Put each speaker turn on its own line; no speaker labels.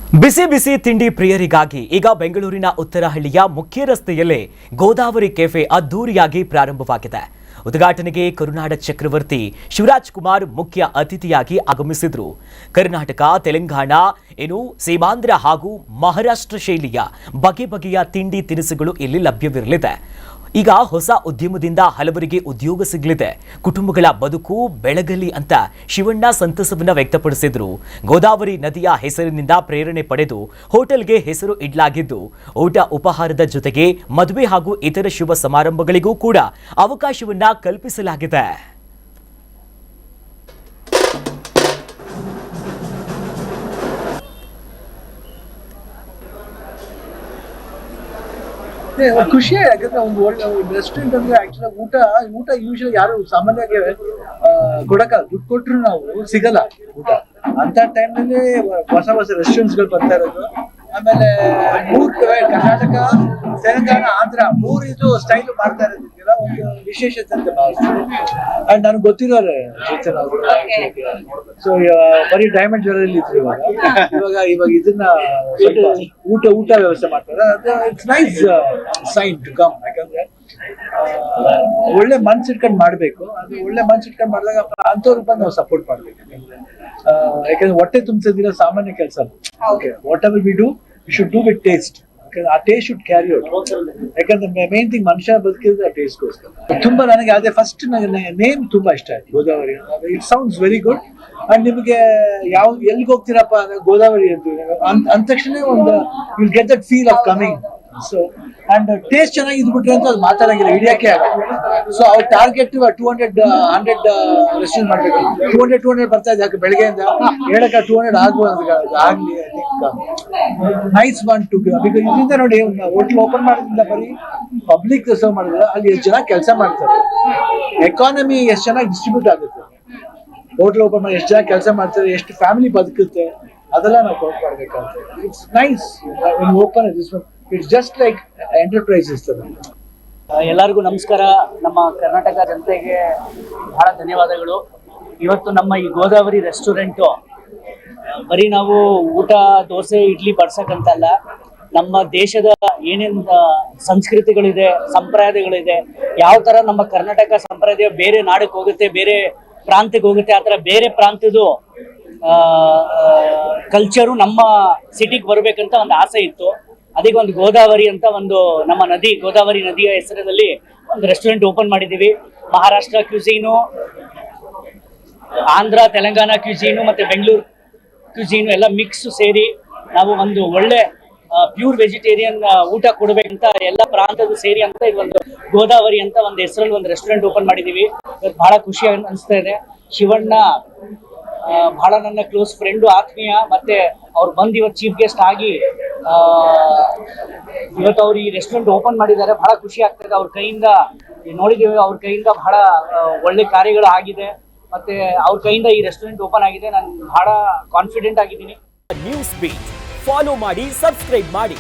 ಬಿಸಿ ಬಿಸಿ ತಿಂಡಿ ಪ್ರಿಯರಿಗಾಗಿ ಈಗ ಬೆಂಗಳೂರಿನ ಉತ್ತರಹಳ್ಳಿಯ ಮುಖ್ಯ ರಸ್ತೆಯಲ್ಲೇ ಗೋದಾವರಿ ಕೆಫೆ ಅದ್ದೂರಿಯಾಗಿ ಪ್ರಾರಂಭವಾಗಿದೆ. ಉದ್ಘಾಟನೆಗೆ ಕರುನಾಡ ಚಕ್ರವರ್ತಿ ಶಿವರಾಜ್ ಕುಮಾರ್ ಮುಖ್ಯ ಅತಿಥಿಯಾಗಿ ಆಗಮಿಸಿದ್ರು. ಕರ್ನಾಟಕ, ತೆಲಂಗಾಣ, ಸೀಮಾಂಧ್ರ ಹಾಗೂ ಮಹಾರಾಷ್ಟ್ರ ಶೈಲಿಯ ಬಗೆ ಬಗೆಯ ತಿಂಡಿ ತಿನಿಸುಗಳು ಇಲ್ಲಿ ಲಭ್ಯವಿರಲಿದೆ. ಈಗ ಹೊಸ ಉದ್ಯಮದಿಂದ ಹಲವರಿಗೆ ಉದ್ಯೋಗ ಸಿಗಲಿದೆ. ಕುಟುಂಬಗಳ ಬದುಕು ಬೆಳಗಲಿ ಅಂತ ಶಿವಣ್ಣ ಸಂತಸವನ್ನ ವ್ಯಕ್ತಪಡಿಸಿದ್ರು. ಗೋದಾವರಿ ನದಿಯ ಹೆಸರಿನಿಂದ ಪ್ರೇರಣೆ ಪಡೆದು ಹೋಟೆಲ್ಗೆ ಹೆಸರು ಇಡಲಾಗಿದ್ದು, ಊಟ ಉಪಹಾರದ ಜೊತೆಗೆ ಮದುವೆ ಹಾಗೂ ಇತರ ಶುಭ ಸಮಾರಂಭಗಳಿಗೂ ಕೂಡ ಅವಕಾಶವನ್ನ ಕಲ್ಪಿಸಲಾಗಿದೆ.
ಖುಷಿ ಯಾಕಂದ್ರೆ ಒಂದು ಒಳ್ಳೆ ರೆಸ್ಟೋರೆಂಟ್ ಅಂದ್ರೆ ಆಕ್ಚುಲಿ ಊಟ ಯೂಶಲಿ ಯಾರು ಸಾಮಾನ್ಯವಾಗಿ ಕೊಡಕಲ್ಲ, ದುಡ್ಡು ಕೊಟ್ರು ನಾವು ಸಿಗಲ್ಲ ಊಟ. ಅಂತ ಟೈಮ್ನಲ್ಲಿ ಹೊಸ ಹೊಸ ರೆಸ್ಟೋರೆಂಟ್ಸ್ ಗಳು ಬರ್ತಾ ಇರೋದು. ಆಮೇಲೆ ಕರ್ನಾಟಕ, ತೆಲಂಗಾಣ, ಆಂಧ್ರ ಇದು ಸ್ಟೈಲ್ ಮಾಡ್ತಾ ಇರೋದಕ್ಕೆಲ್ಲ ಒಂದು ವಿಶೇಷತೆ ಅಂತ ಭಾವಿಸ್ತೀನಿ. ಅಂಡ್ ನನಗೆ ಗೊತ್ತಿರೋರೆ ಚೇತನ್ ಅವರು, ಸೊ ಬರೀ ಡೈಮಂಡ್ ಜ್ಯುವೆಲ್ಲರಿ ಇದ್ರು. ಇವಾಗ ಇದನ್ನ ಊಟ ವ್ಯವಸ್ಥೆ ಮಾಡ್ತಾರೆ. It's nice sign to come. ಯಾಕಂದ್ರೆ ಒಳ್ಳೆ ಮನ್ಸು ಇಟ್ಕೊಂಡು ಮಾಡ್ಬೇಕು. ಅದು ಒಳ್ಳೆ ಮನ್ಸು ಇಟ್ಕೊಂಡು ಮಾಡಿದಾಗ ಅಂತವ್ರಿಗೆ ಬಂದು ನಾವು ಸಪೋರ್ಟ್ ಮಾಡ್ಬೇಕು. ಯಾಕಂದ್ರೆ ಹೊಟ್ಟೆ ತುಂಬಿಸೋದಿಲ್ಲ ಸಾಮಾನ್ಯ ಕೆಲಸ. Okay, what ever we do we should do with taste. ಆ ಟೇಸ್ಟ್ ಶುಡ್ ಕ್ಯಾರಿ ಔಟ್. ಯಾಕಂದ್ರೆ ಮೇನ್ ಥಿಂಗ್ ಮನುಷ್ಯ ಬದುಕಿದ್ರೆ ಆ ಟೇಸ್ಟ್ಗೋಸ್ಕರ. ತುಂಬಾ ನನಗೆ ಅದೇ ಫಸ್ಟ್ ನೇಮ್ ತುಂಬಾ ಇಷ್ಟ ಆಯ್ತು, Godavari. It sounds very good. And ನಿಮಗೆ ಎಲ್ಲಿಗೆ ಹೋಗ್ತೀರಪ್ಪ ಅಂದ್ರೆ ಗೋದಾವರಿ ಅಂದ ತಕ್ಷಣ ಒಂದು will get that feel of coming. So and taste ಚೆನ್ನಾಗಿ ಇದ್ಬಿಟ್ರೆ ಅಂತ ಅದು ಮಾತಾಡಂಗಿಲ್ಲ, ಹಿಡಿಯಕ್ಕೆ ಆಗಲ್ಲ. ಸೊ ಅವ್ರ ಟಾರ್ಗೆಟ್ 200 ರೆಸ್ಟೋರೆಂಟ್ ಮಾಡ್ಬೇಕು. 200 ಬರ್ತಾ ಇದೆ ಬೆಳಗ್ಗೆಯಿಂದ. ಹೇಳಕ್ಕೆ 200 ಆಗ್ಲಿ. ನೈಸ್ ಒನ್ ಟು ಬಿಕಾಸ್ ಇದರಿಂದ ನೋಡಿ, ಹೋಟ್ಲ್ ಓಪನ್ ಮಾಡೋದ್ರಿಂದ ಬರೀ ಪಬ್ಲಿಕ್ ಸರ್ವ್ ಮಾಡಿದ್ರೆ ಅಲ್ಲಿ ಎಷ್ಟು ಜನ ಕೆಲಸ ಮಾಡ್ತಾರೆ, ಎಕಾನಮಿ ಎಷ್ಟು ಚೆನ್ನಾಗಿ ಡಿಸ್ಟ್ರಿಬ್ಯೂಟ್ ಆಗುತ್ತೆ. ಹೋಟ್ಲ್ ಓಪನ್ ಮಾಡಿ ಎಷ್ಟು ಜನ ಕೆಲಸ ಮಾಡ್ತಾರೆ, ಎಷ್ಟು ಫ್ಯಾಮಿಲಿ ಬದುಕುತ್ತೆ, ಅದೆಲ್ಲ ನಾವು ಕೌಂಟ್ ಮಾಡ್ಬೇಕಂತ. It's nice open it's just like enterprises.
ಎಲ್ಲರಿಗೂ ನಮಸ್ಕಾರ. ನಮ್ಮ ಕರ್ನಾಟಕ ಜನತೆಗೆ ಬಹಳ ಧನ್ಯವಾದಗಳು. ಇವತ್ತು ನಮ್ಮ ಈ ಗೋದಾವರಿ ರೆಸ್ಟೋರೆಂಟು ಬರೀ ನಾವು ಊಟ, ದೋಸೆ, ಇಡ್ಲಿ ಬಡ್ಸಕ್ಕಂತಲ್ಲ, ನಮ್ಮ ದೇಶದ ಏನೇನು ಸಂಸ್ಕೃತಿಗಳಿದೆ, ಸಂಪ್ರದಾಯಗಳಿದೆ, ಯಾವ ಥರ ನಮ್ಮ ಕರ್ನಾಟಕ ಸಂಪ್ರದಾಯ ಬೇರೆ ನಾಡಕ್ಕೆ ಹೋಗುತ್ತೆ, ಬೇರೆ ಪ್ರಾಂತ್ಯಕ್ಕೆ ಹೋಗುತ್ತೆ, ಆ ಥರ ಬೇರೆ ಪ್ರಾಂತ್ಯದ ಕಲ್ಚರು ನಮ್ಮ ಸಿಟಿಗೆ ಬರ್ಬೇಕಂತ ಒಂದು ಆಸೆ ಇತ್ತು. ಅದಕ್ಕೆ ಒಂದು ಗೋದಾವರಿ ಅಂತ ಒಂದು ನಮ್ಮ ನದಿ, ಗೋದಾವರಿ ನದಿಯ ಹೆಸರಿನಲ್ಲಿ ಒಂದು ರೆಸ್ಟೋರೆಂಟ್ ಓಪನ್ ಮಾಡಿದ್ದೀವಿ. ಮಹಾರಾಷ್ಟ್ರ ಕ್ಯೂಸೀನು, ಆಂಧ್ರ, ತೆಲಂಗಾಣ ಕ್ಯೂಸೀನು ಮತ್ತು ಬೆಂಗಳೂರು ಕ್ಯೂಸೀನು ಎಲ್ಲ ಮಿಕ್ಸ್ ಸೇರಿ ನಾವು ಒಂದು ಒಳ್ಳೆ ಪ್ಯೂರ್ ವೆಜಿಟೇರಿಯನ್ ಊಟ ಕೊಡಬೇಕಂತ ಎಲ್ಲ ಪ್ರಾಂತದ ಸೇರಿ ಅಂತ ಇದೊಂದು ಗೋದಾವರಿ ಅಂತ ಒಂದು ಹೆಸರಲ್ಲಿ ಒಂದು ರೆಸ್ಟೋರೆಂಟ್ ಓಪನ್ ಮಾಡಿದ್ದೀವಿ. ಇವತ್ತು ಬಹಳ ಖುಷಿ ಅನಿಸ್ತಾ ಇದೆ. ಶಿವಣ್ಣ ಬಹಳ ನನ್ನ ಕ್ಲೋಸ್ ಫ್ರೆಂಡು, ಆತ್ಮೀಯ. ಮತ್ತೆ ಅವ್ರು ಬಂದು ಇವತ್ತು ಚೀಫ್ ಗೆಸ್ಟ್ ಆಗಿ ಇವತ್ತು ಅವ್ರು ಈ ರೆಸ್ಟೋರೆಂಟ್ ಓಪನ್ ಮಾಡಿದ್ದಾರೆ. ಬಹಳ ಖುಷಿ ಆಗ್ತದೆ. ಅವ್ರ ಕೈಯಿಂದ ನೋಡಿದ್ದೀವಿ, ಅವ್ರ ಕೈಯಿಂದ ಬಹಳ ಒಳ್ಳೆ ಕಾರ್ಯಗಳು ಆಗಿದೆ. ಮತ್ತೆ ಅವ್ರ ಕೈಯಿಂದ ಈ ರೆಸ್ಟೋರೆಂಟ್ ಓಪನ್ ಆಗಿದೆ. ನಾನು ಬಹಳ ಕಾನ್ಫಿಡೆಂಟ್ ಆಗಿದ್ದೀನಿ.
ನ್ಯೂಸ್ ಬೀಟ್ ಫಾಲೋ ಮಾಡಿ, ಸಬ್ಸ್ಕ್ರೈಬ್ ಮಾಡಿ.